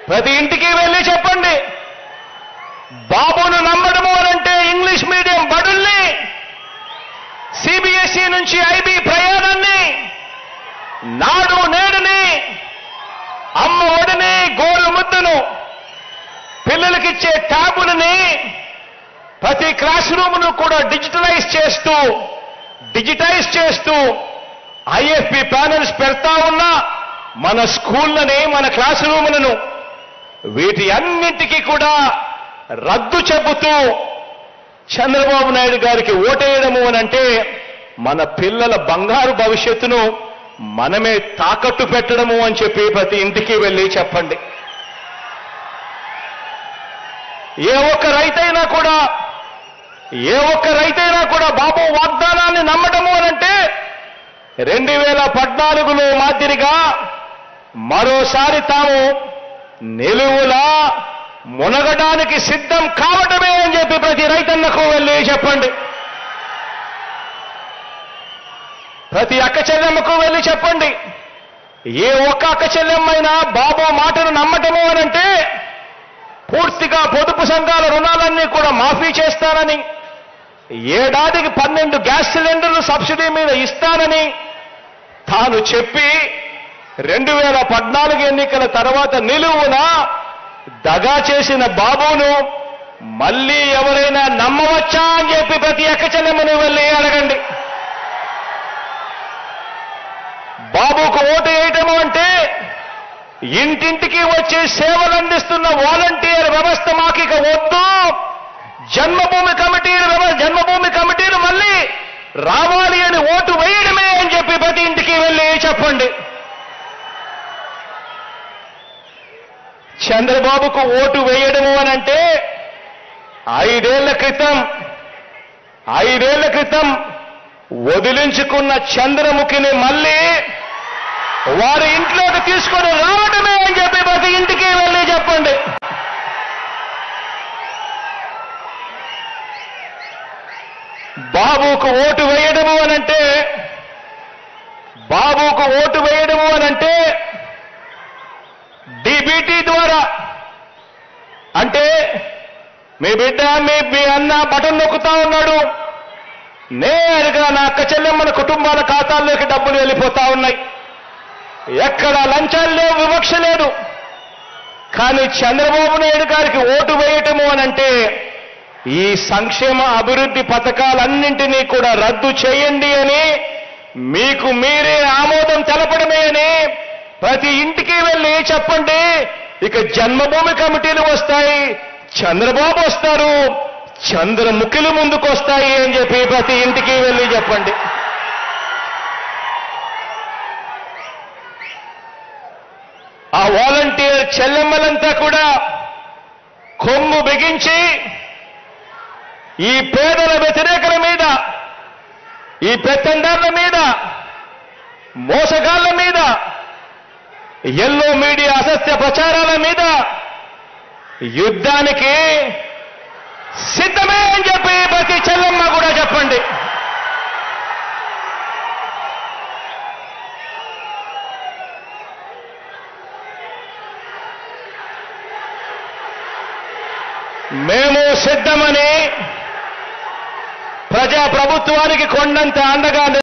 ప్రతి ఇంటికి వెళ్ళి చెప్పండి. బాబును నమ్మడము అనంటే ఇంగ్లీష్ మీడియం బడుల్ని, సిబిఎస్ఈ నుంచి ఐబీ ప్రయాణాన్ని, నాడు నేడుని, అమ్మ ఒడిని, గోరు ముద్దను, పిల్లలకిచ్చే ట్యాబులని, ప్రతి క్లాస్ రూమ్ను కూడా డిజిటైజ్ చేస్తూ ఐఎఫ్పి ప్యానెల్స్ పెడతా ఉన్నా మన స్కూళ్ళని, మన క్లాస్ రూములను వీటి అన్నింటికీ కూడా రద్దు చెబుతూ చంద్రబాబు నాయుడు గారికి ఓటేయడము అనంటే మన పిల్లల బంగారు భవిష్యత్తును మనమే తాకట్టు పెట్టడము అని చెప్పి ప్రతి ఇంటికి వెళ్ళి చెప్పండి. ఏ ఒక్క రైతైనా కూడా బాబు వాగ్దానాన్ని నమ్మడము అనంటే 2014లో మాదిరిగా మరోసారి తాము నిలువులా మునగడానికి సిద్ధం కావటమే అని చెప్పి ప్రతి రైతన్నకు వెళ్ళి చెప్పండి. ప్రతి అక్క చెల్లెమ్మకు వెళ్ళి చెప్పండి. ఏ ఒక్క అక్క చెల్లెమ్మైనా బాబు మాటను నమ్మటము అనంటే పూర్తిగా పొదుపు సంఘాల రుణాలన్నీ కూడా మాఫీ చేస్తానని, ఏడాదికి 12 గ్యాస్ సిలిండర్లు సబ్సిడీ మీద ఇస్తానని తాను చెప్పి 2014 ఎన్నికల తర్వాత నిలువున దగా చేసిన బాబును మళ్ళీ ఎవరైనా నమ్మవచ్చా అని చెప్పి ప్రతి అక్క చెల్లెమ్మను వెళ్ళి అడగండి. బాబుకు ఓటు వేయటము అంటే ఇంటింటికి వచ్చి సేవలు అందిస్తున్న వాలంటీర్ వ్యవస్థ మాకిక వద్దు, జన్మభూమి కమిటీలు మళ్ళీ రావాలి అని ఓటు వేయడమే అని చెప్పి ప్రతి ఇంటికి వెళ్ళి చెప్పండి. చంద్రబాబుకు ఓటు వేయడము అనంటే 5 ఏళ్ల క్రితం వదిలించుకున్న చంద్రముఖిని మళ్ళీ వారి ఇంట్లోకి తీసుకొని రావడమే అని చెప్పి ప్రతి ఇంటికి వెళ్ళి చెప్పండి. బాబుకు ఓటు వేయడము అనంటే డీబీటీ ద్వారా, అంటే మీ బిడ్డ మీ అన్న బటన్ నొక్కుతా ఉన్నాడు, నేరుగా నా అక్క చెల్లెమ్మల కుటుంబాల ఖాతాల్లోకి డబ్బులు వెళ్ళిపోతా ఉన్నాయి. ఎక్కడ లంచాలు లేవు, వివక్ష లేదు. కానీ చంద్రబాబు నాయుడు గారికి ఓటు వేయటము అనంటే ఈ సంక్షేమ అభివృద్ధి పథకాలన్నింటినీ కూడా రద్దు చేయండి అని, మీకు మీరే ఆమోదం తెలపడమే అని ప్రతి ఇంటికి వెళ్ళి చెప్పండి. ఇక జన్మభూమి కమిటీలు వస్తాయి, చంద్రబాబు వస్తారు, చంద్రముఖులు ముందుకు వస్తాయి అని చెప్పి ప్రతి ఇంటికి వెళ్ళి చెప్పండి. ఆ వాలంటీర్ చెల్లెమ్మలంతా కూడా కొమ్ము బిగించి ఈ పేదల వ్యతిరేకల మీద, ఈ పెత్తందార్ల మీద, మోసగాళ్ల మీద, ఎల్లో మీడియా అసత్య ప్రచారాల మీద యుద్ధానికి సిద్ధమే అని చెప్పి ప్రతి చెల్లెమ్మ కూడా చెప్పండి. మేము సిద్ధమని ప్రజాప్రభుత్వానికి కొండంత అండగా